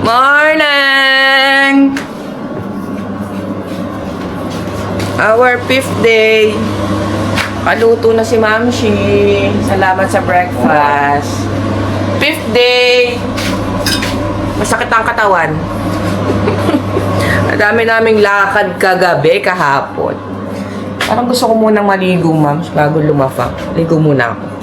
Morning! Our 5th day. Paluto na si Mamshi. Salamat sa breakfast. 5th day. Masakit ang katawan. Madami naming lakad kagabi, kahapon. Parang gusto ko munang maligo, ma'am, bago lumafak. Ligo muna ako.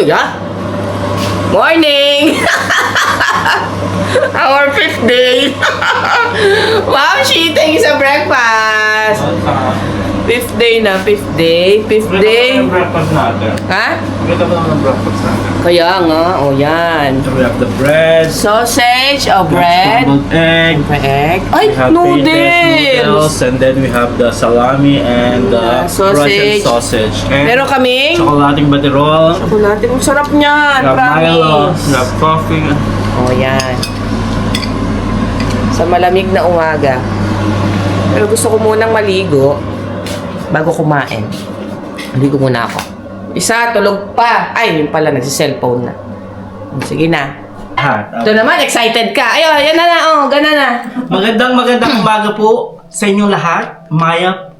Yeah. Morning! Our 5th day! Wow, she thank you sa breakfast! 5th day na, 5th day. 5th day. Ito breakfast natin. Ha? Ito pa naman breakfast natin. Kaya nga, oh yan. So we have the bread. Sausage, oh bread. Scrambled egg. Egg. Ay, We have painted noodles. And then we have the salami and the Sausage. Russian sausage. And Meron kaming chocolating baterol. chocolate. Ang sarap niyan, We have Milo. promise. We have coffee. Oh, yan. Sa malamig na umaga. Pero gusto ko munang maligo bago kumain. Maligo muna ako. Isa, tulog pa. Ay, yun pala, nagsi-cellphone na. Sige na. Ito naman, excited ka. Ayun, yan na. Oh, gana na. Magandang umaga po sa inyong lahat. Maya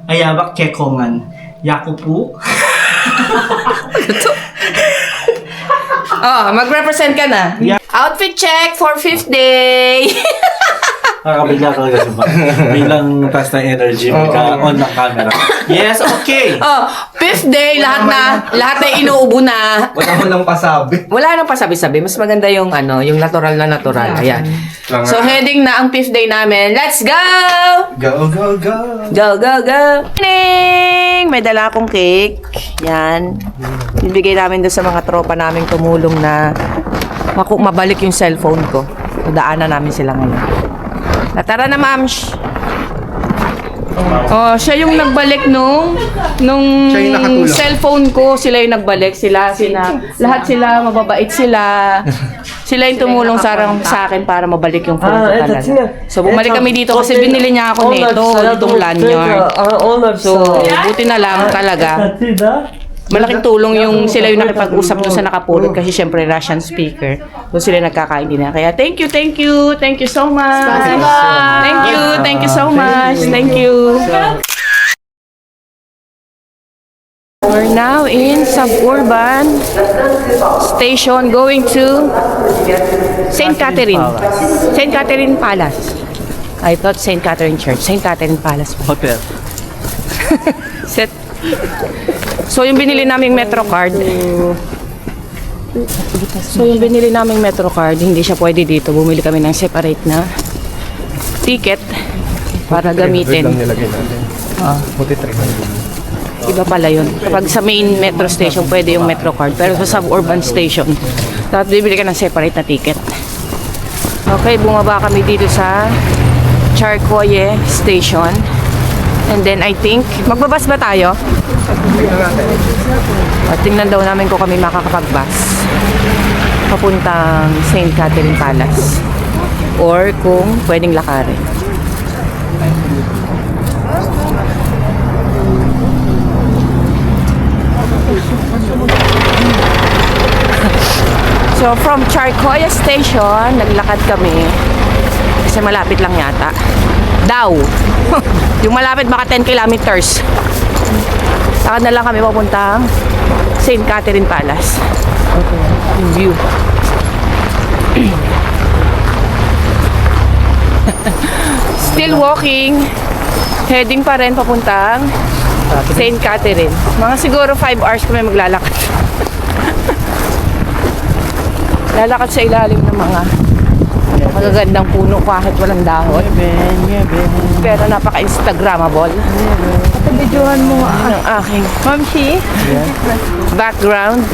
Ayabak Kekongan. Yako po. Oh, mag-represent ka na. Yeah. Outfit check for 5th day. Nakakabigla ka kasi ba? Biglang taas ng energy. On ng camera. Yes, okay. Oh, 5th day, lahat ay inuubo na. Wala mo lang pasabi. Wala nang pasabi-sabi. Mas maganda yung yung natural na natural. Ayan. So, heading na ang 5th day namin. Let's go! Go, go, go! Go, go, go! Morning! May dala akong cake. Yan. Bibigay namin doon sa mga tropa naming tumulong na mabalik yung cellphone ko. Daanan namin sila ngayon. Tara na, ma'ams. Oh, siya yung nagbalik nung Siya yung nakatulong. cellphone ko. Sila yung nagbalik. Lahat sila, mababait sila. Sila yung tumulong sa akin para mabalik yung phone ko talaga. So, bumalik kami dito kasi binili niya ako nito, itong lanyard. So, buti na lang talaga. Malaking tulong yung sila yung nakipag-usap doon sa nakapulot kasi syempre Russian speaker. Doon sila nagkakaintindihan. Kaya thank you so much. Thank you so much. Thank you. We're now in Suburban Station going to St. Catherine Palace. I thought St. Catherine Church. St. Catherine Palace. Hotel. Set. So, yung binili naming Metro card. Hindi siya pwede dito. Bumili kami ng separate na ticket para gamitin. Lang nilagay natin. Puti 300. Iba pala yun. Kapag sa main metro station, pwede yung Metro card. Pero sa suburban station, dapat bibili ka ng separate na ticket. Okay, bumaba kami dito sa Charcoye Station. And then I think, magbabas ba tayo? Tingnan daw namin kung kami makakapag-bus papuntang St. Catherine Palace or kung pwedeng lakarin. So from Charcoya Station, naglakad kami kasi malapit lang yata. Daw. Yung malapit baka 10 kilometers. Lakad na lang kami papuntang St. Catherine Palace. Okay. Yung view. Still walking. Heading pa rin papuntang St. Catherine. Mga siguro 5 hours kami maglalakad. Lalakad sa ilalim ng mga magagandang puno kahit walang dahon. Pero napaka-instagrammable. Videohan mo ang aking Mamshi background.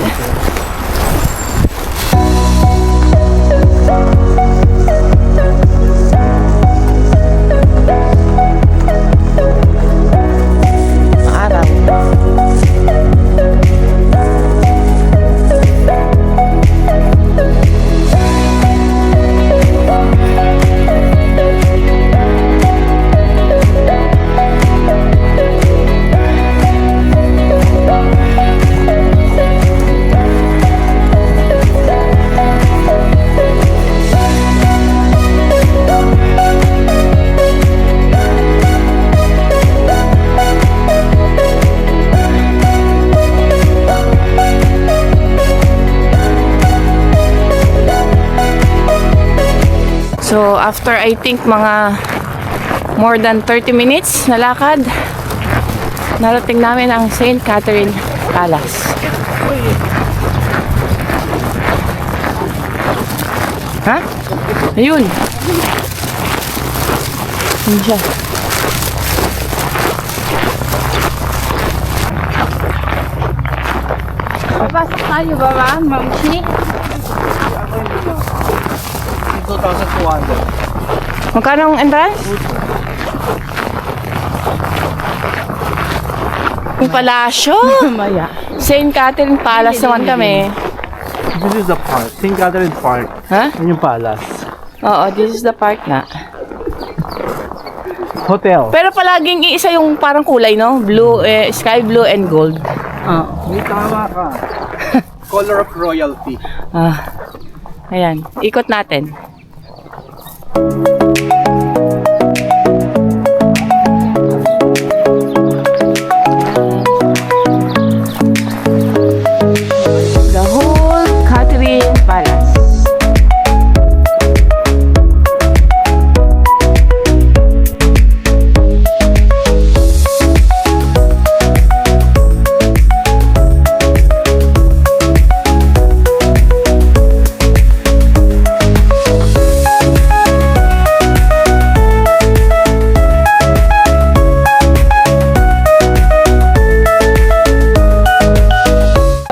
So, after I think mga more than 30 minutes na lakad, narating namin ang St. Catherine Palace. Ha? Ayun. Ayun siya. Papasok tayo ba, Ma'am Chi? 2,200. Magkano ang entrance? Yung palasyo. Maya. St. Catherine Palace naman kami. This is the park. St. Catherine Park. Ha? Yan yung palace. Oo, this is the park nga. Hotel. Pero palaging iisa yung parang kulay, no? Blue, sky blue and gold. May tama ka. Color of royalty. Ayan, ikot natin. The whole Catherine Palace.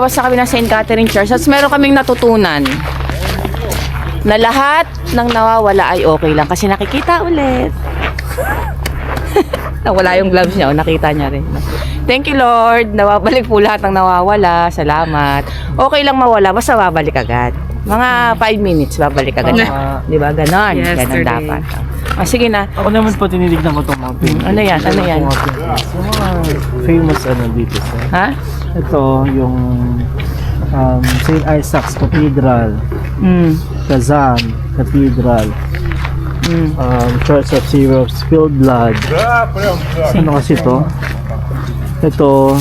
Tapos na kami ng St. Catherine Church. At meron kaming natutunan na lahat ng nawawala ay okay lang kasi nakikita ulit. Nawala yung gloves niya, nakita niya rin. Thank you, Lord. Nawabalik po lahat ng nawawala. Salamat. Okay lang mawala, basta babalik agad. Mga 5 minutes, babalik agad. Di ba? Ganon. Ganon dapat. Sige na. Ako naman po tinignan ko itong mountain. Ano yan? Ano yan? Famous dito. Ha? Ito yung St. Isaac's Cathedral, Kazan Cathedral, Church of Zero Spilled Blood. Ano kasi ito? Ito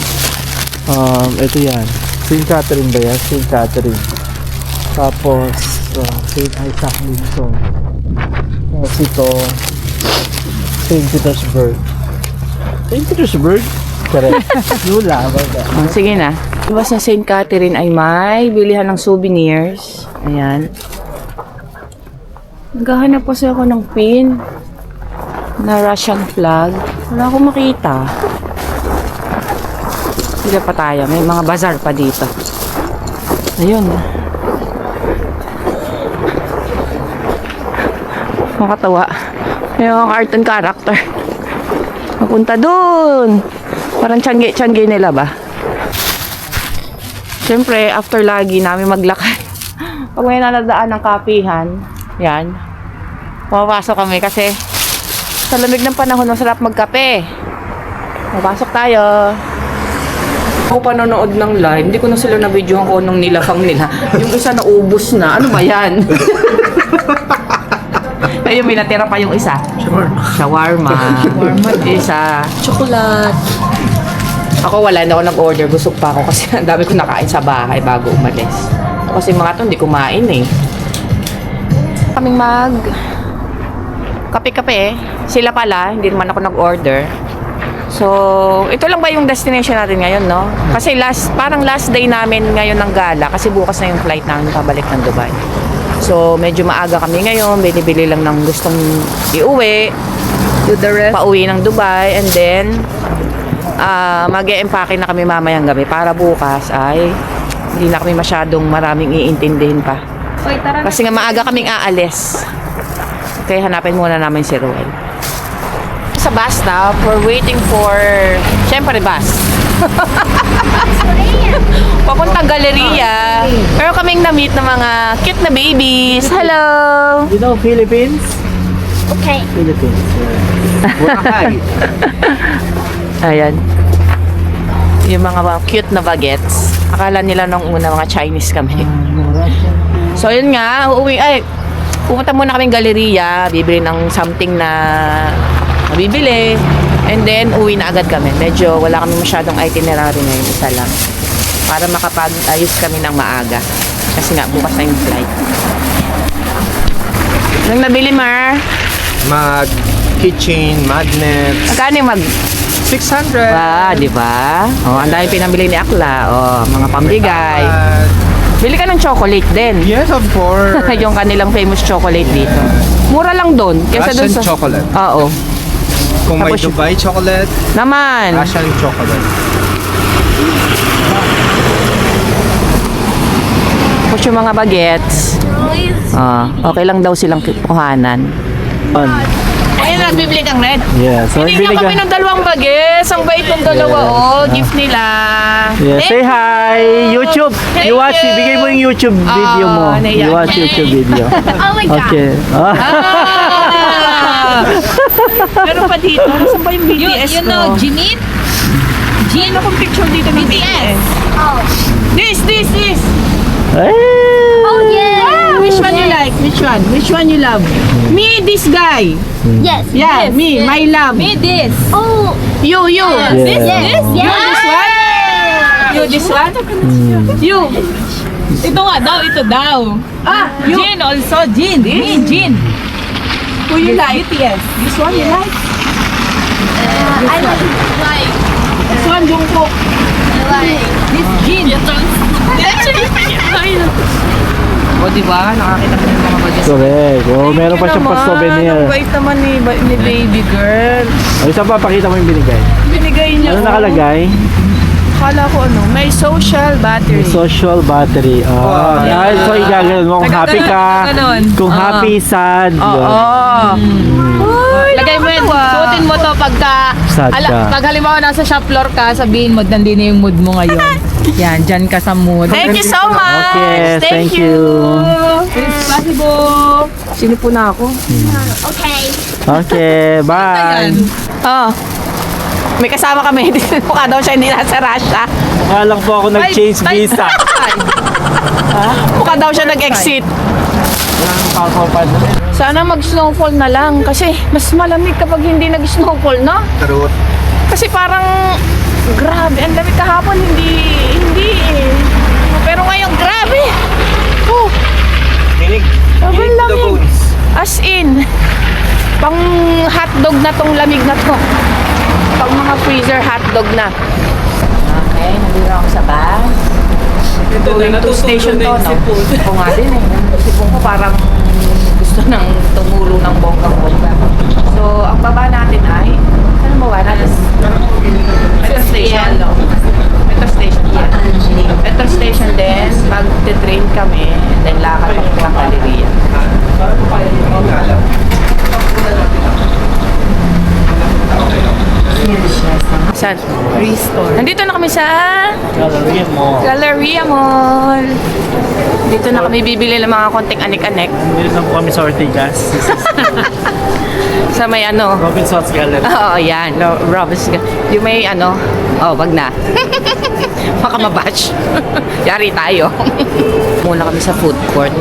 yan. St. Catherine ba yan? St. Catherine. Tapos, St. Isaac Newton. Tapos ito, St. Petersburg. St. Petersburg? Correct. Lula. Sige na. Iwas ng St. Catherine ay may bilihan ng souvenirs. Ayan. Naghahanap kasi ako ng pin na Russian flag. Wala akong makita. Sila pa tayo. May mga bazaar pa dito. Ayun. Makatawa. Yung art and character. Mapunta dun. Parang tiyangge nila ba? Siyempre, after lagi namin maglakad. Pag may naladaan ng kapihan, yan. Pumapasok kami kasi sa lamig ng panahon, masarap magkape. Pumapasok tayo. Ako panonood ng live, hindi ko na sila na-videohan ko nung nilakang nila. Yung isa naubos na. Ano ba yan? Ayun, may natira pa yung isa. Shawarma. Isa. Chocolate. Ako wala, hindi ako nag-order. Busog pa ako kasi ang dami ko nakain sa bahay bago umalis. Kasi mga to, hindi kumain eh. Kaming kape-kape. Sila pala, hindi naman ako nag-order. So, ito lang ba yung destination natin ngayon, no? Kasi parang last day namin ngayon ng gala kasi bukas na yung flight namin pabalik ng Dubai. So, medyo maaga kami ngayon. Binibili lang ng gustong iuwi. Do the rest. Pauwi ng Dubai. And then, mag-e-empake na kami mamayang gabi para bukas ay hindi na kami masyadong maraming iintindihin pa. Oy, tara na. Kasi nga maaga kaming aalis. Kaya hanapin muna namin si Ruel. Sa bus now, we're waiting for, syempre bus. Papuntang Galleria. Pero kaming na-meet ng mga cute na babies. Hello! You know Philippines? Okay. Philippines. Boracay. Ayan. Yung mga cute na bagets. Akala nila nung una mga Chinese kami. So yun nga, pupunta muna kaming Galleria, bibili ng something na mabibili, and then uwi na agad kami. Medyo wala kami masyadong itinerary ngayon, isa lang. Para makapag-ayos kami ng maaga. Kasi nga, bukas na yung flight. Anong nabili, Mar? Mag kitchen, magnet. Magkano yung mag... 600. Di ba? Oh, ang dami pinamili ni Akla. Oh, mga pambigay. Bili ka ng chocolate din. Yes, of course. Yung kanilang famous chocolate dito. Mura lang doon. Kesa doon Russian sa... chocolate. Oo. Kung may Tapos yung- Dubai chocolate, Naman. Russian chocolate. Tapos yung mga bagets. Okay lang daw silang kuhanan. Ayun, nagbibili kang red. Yeah, so Binigyan kami ng dalawang bagets. Ang bait ng dalawa, oh. Gift nila. Yeah, Thank say hi! YouTube! Thank You watch, you. ibigay mo yung YouTube video mo. naiyak You watch niya. YouTube video. Oh my God. Okay. Ah! Meron pa dito. Saan ba yung BTS You know, ko? Jinit? Ano kung picture dito ng BTS? Oh. This! Hey! Oh, yeah. Which one you like? Which one? Which one you love? Me, this guy. Yes. Yeah, me, my love. Me, this. Oh. You. This? Yes. You, Yeah. this one? You, this one? You. Ito nga daw, ito daw. You. Jin also, Jin. Me, Jin. Who you like? BTS. This one you like? I like. This one, Jungkook. This Jin. O, diba? Nakakita ko ng mga bagets. Correct. Oh, meron pa siyang pa-souvenir. Ang bait naman ni baby girl. O, isa pa, pakita mo yung binigay. Binigay niya. Ano nakalagay? Kala ko may social battery. Social battery. Oh, dahil so igaganon mo kung happy ka, Gaganon. kung happy, sad. Oo. Lagay mo yun, suotin mo to pagka, Sad ka. pag halimbawa nasa shop floor ka, sabihin mo, nandito na yung mood mo ngayon. Yan, dyan ka sa mood. Thank you so much. Okay, thank you. It's possible. Sino po na ako? Okay. Okay, bye. Oh. May kasama kami. Mukha daw siya hindi nasa Russia. Mukha lang po ako nag-change visa. Mukha daw siya nag-exit. Sana mag-snowfall na lang kasi mas malamig kapag hindi nag-snowfall, no? Truth. Kasi parang grabe, ang lamig kahapon, hindi eh. Pero ngayon, grabe. Oh, Hinig. sobrang Hinig to the lamig. bones. As in, pang hotdog na tong lamig na to. Pang mga freezer hotdog na. Okay, nandito ako sa bus. Going to station to, no? Ako nga din eh. Yung sipong ko parang gusto nang tumulo ng bonggang-bongga. So, ang baba natin ay, saan baba natin? Metro station. Metro station, yeah. Metro station din, mag-train kami, and then lakad pa ng Galleria. Saan? Restore. Nandito na kami sa Galleria mo. Galleria Mall. Dito na kami bibili ng mga konting anik-anik. Dito na po kami sa Ortigas. Sa may ano. Robinson's Gallery. Oo, yan. Robins. Yung may ano. Oh, wag na. Baka mabash. Yari tayo. Muna kami sa food court.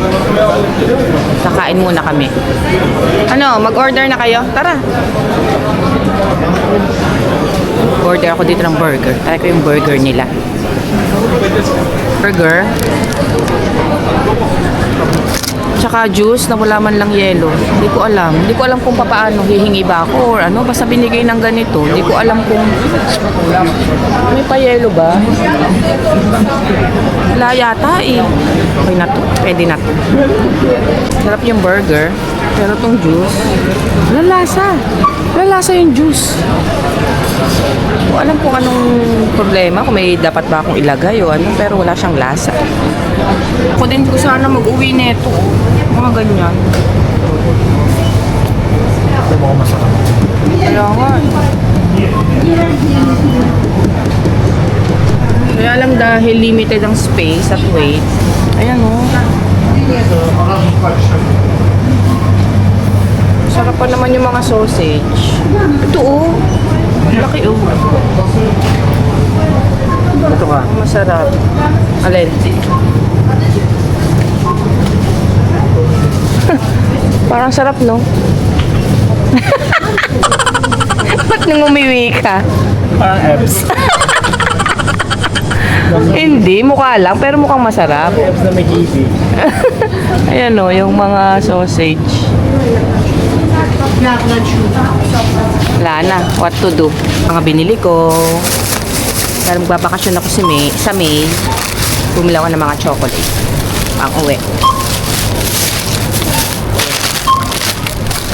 Kakain muna kami. Ano, mag-order na kayo? Tara. Order ako dito ng burger. Try ko yung burger nila. Burger. Tsaka juice na wala man lang yelo. Hindi ko alam. Hindi ko alam kung paano hihingi ba ako or ano. Basta binigay ng ganito. Hindi ko alam kung may pa yelo ba? Wala yata eh. Okay na to. Pwede na to. Sarap yung burger. Pero tong juice, wala lasa. Wala lasa yung juice. Hindi ko alam kung anong problema. Kung may dapat ba akong ilagay o ano. Pero wala siyang lasa. Ako din ko sana mag-uwi nito. Mga ganyan. Ito mo masarap. Kaya nga. Kaya lang dahil limited ang space at weight. Ayan o. Sarap pa naman yung mga sausage. Ito o. Laki o. Ito ka. Masarap. Alin? Parang sarap, no? Ba't nang umiwi ka? Parang Ebbs. Hindi, mukha lang, pero mukhang masarap. Ebbs na may kiwi. Ayan o, yung mga sausage. Wala na. What to do? Mga binili ko. Dahil magbabakasyon ako sa May, bumili ako ng mga chocolate. Pang uwi.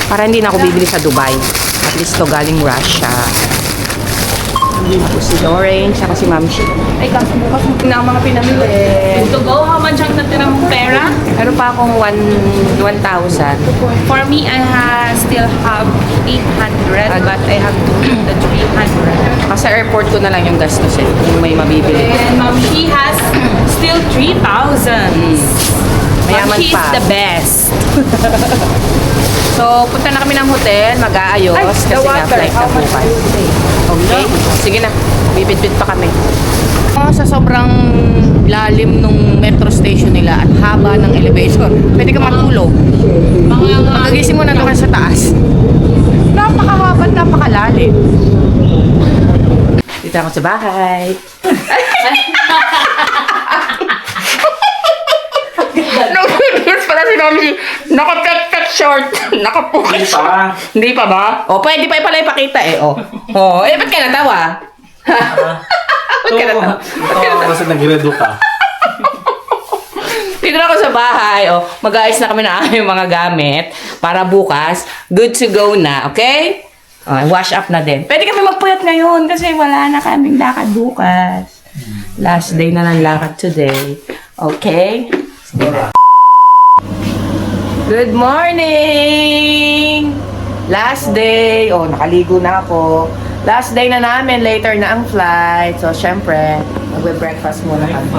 Para hindi na ako bibili sa Dubai. At least to galing Russia. Si Orange, saka si Mamshi. Ay, kaso bukas na ang mga pinamili. To go, how much ang natira mong pera? Meron pa akong 1,000. For me, I still have 800, but I have to keep the 300. Kasi airport ko na lang yung gastos eh. Kung may mabibili. And Mom, she has still 3,000. Mayaman She's pa. the best. So, punta na kami ng hotel, mag-aayos. Kasi nga, flight na bukas. Okay? Sige na. Bibit-bit pa kami. Sa sobrang lalim nung metro station nila at haba ng elevator, pwede ka matulog. Pagkagising mo na doon sa taas. Napakahaba at napakalalim. Dito ako sa bahay. Nag-videos pala si Mami. Naka-pet short. Naka-pocket Hindi short. pa. Hindi pa ba? O, pwede pa pala ipakita eh. O, ba't ka natawa? Ba't ka natawa? Ito kasi nag-redo ka. Dito na ako sa bahay. O, mag-aayos na kami na yung mga gamit para bukas, good to go na. Okay? O, wash up na din. Pwede kami magpuyat ngayon kasi wala na kaming lakad bukas. Last day na ng lakad today. Okay? Good morning! Last day. Oh, nakaligo na ako. Last day na namin. Later na ang flight. So, syempre, magbe-breakfast muna kami.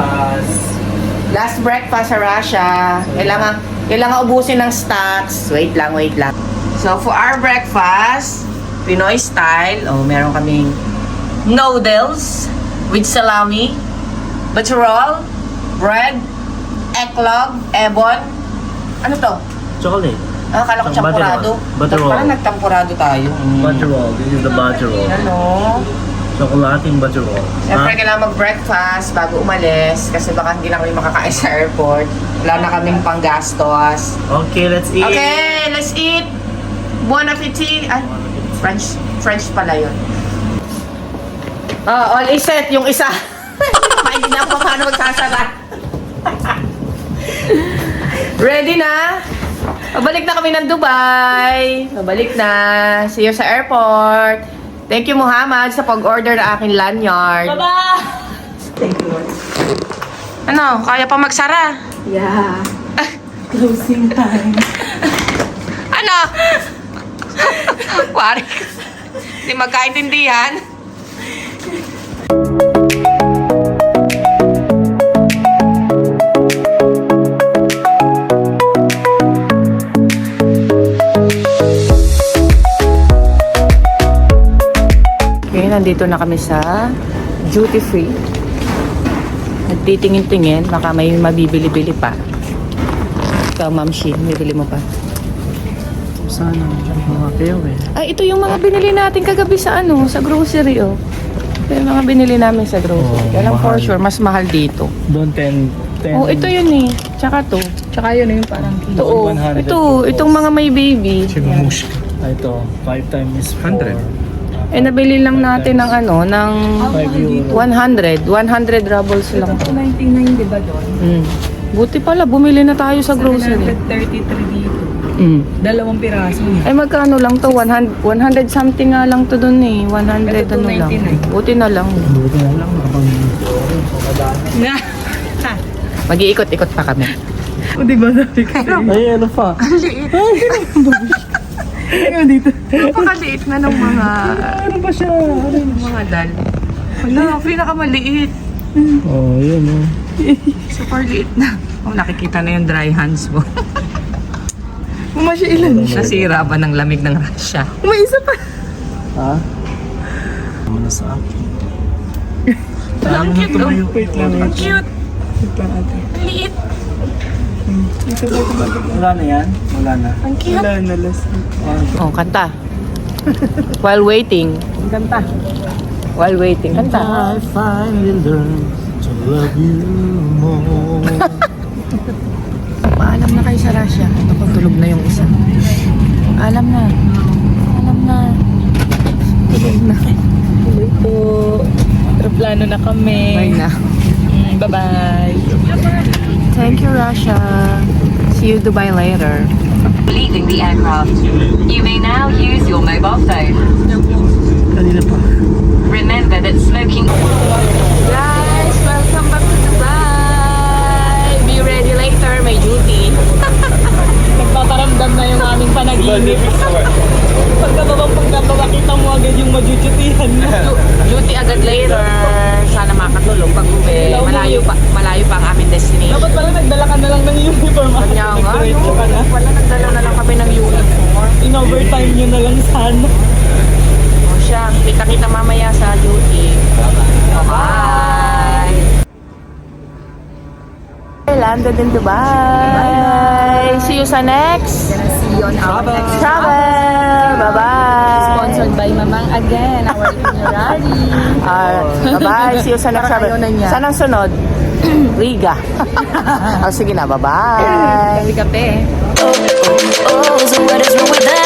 Last breakfast sa Russia. Kailangan ubusin ng stocks. Wait lang. So, for our breakfast, Pinoy style. Oh, meron kaming noodles with salami, butter roll, bread, eggnog, ebon. Ano to? Chocolate. Akala ko champurado. Butter roll. Parang nagtampurado tayo. Butter roll. This is the butter roll. Ano? Chocolating butter roll. Siyempre, kailangan mag-breakfast bago umalis kasi baka hindi na kami makakain sa airport. Wala na kaming panggastos. Okay, let's eat. Okay, let's eat. Bon appetit. Ay, French pala yun. Oh, all is set. Yung isa. Hindi na ako paano magsasara. Ready na? Pabalik na kami ng Dubai. Pabalik na. See you sa airport. Thank you, Muhammad, sa pag-order na aking lanyard. Bye-bye! Thank you, Lord. Ano? Kaya pa magsara? Yeah. Closing time. Ano? Wari. Hindi magkaintindihan. Okay, nandito na kami sa duty free. Nagtitingin-tingin, baka may mabibili-bili pa. Ikaw, Ma'am Shin, bibili mo pa? Sana, mga kayo eh. Ay, ito yung mga binili natin kagabi sa sa grocery, oh. Ito yung mga binili namin sa grocery. Alam for sure, mas mahal dito. Doon 10. Oh, ito yun eh. Tsaka to. Tsaka yun yung parang ito, oh. 100 Itong mga may baby. Ito, 5 times 100. Eh, nabili lang natin ng ng 5 euro. 100. 100 rubles lang. 99, di ba doon? Buti pala, bumili na tayo sa grocery. 133 dito. Dalawang piraso niya. Ay, magkano lang to? 100 something nga lang to dun eh. 100 Ito, ano lang. 299. Buti na lang. Buti na lang, habang Na. Mag-iikot-ikot pa kami. O, di ba sabi ko? Ay, ano pa? Ayun dito. Napakaliit na ng mga Ano ba siya? mga dal. Wala, pinakamaliit. Oh, yun oh. Super liit na. Oh, nakikita na yung dry hands mo. Pumasya ilan siya? Nasira ba ng lamig ng Russia? May isa pa. Ha? Ano sa akin? Ang cute, oh. Wait lang. Ang cute. Ang liit. Wala na yan? Wala na. Ang cute. Wala na last. Oh, kanta. While waiting. Kanta. While waiting. Kanta. I finally learned to love you more. Paalam na kayo sa Russia. Napagtulog na yung isa. Alam na. Alam na. Tulog na. Tulog po. Aeroplano na kami. Bye na. Bye-bye. Thank you, Russia. See you Dubai later. Leaving the aircraft. You may now use your mobile phone. Kanina pa. Remember that smoking... Guys, welcome back to Dubai. Be ready later, may duty. Nagpaparamdam na yung aming panaginip. Pagkababa, kita mo agad yung majujutihan mo. Duty agad later. Sana makatulog pag uwi. Malayo pa ang aming destination. Dapat pala nagdala ka na lang ng uniform. Kanya nga, wala nagdala na lang kami ng uniform. In-overtime nyo na lang sana. O siya, kita-kita mamaya sa duty. Bye! Landed in Dubai. See you sa next. See you on our next Travel. Bye-bye. sponsored by Mamang again, our itinerary. Bye-bye. See you sa next travel. Saan ang sunod? Riga. Sige na, bye-bye. Kape-kape. Oh, so what is wrong with that?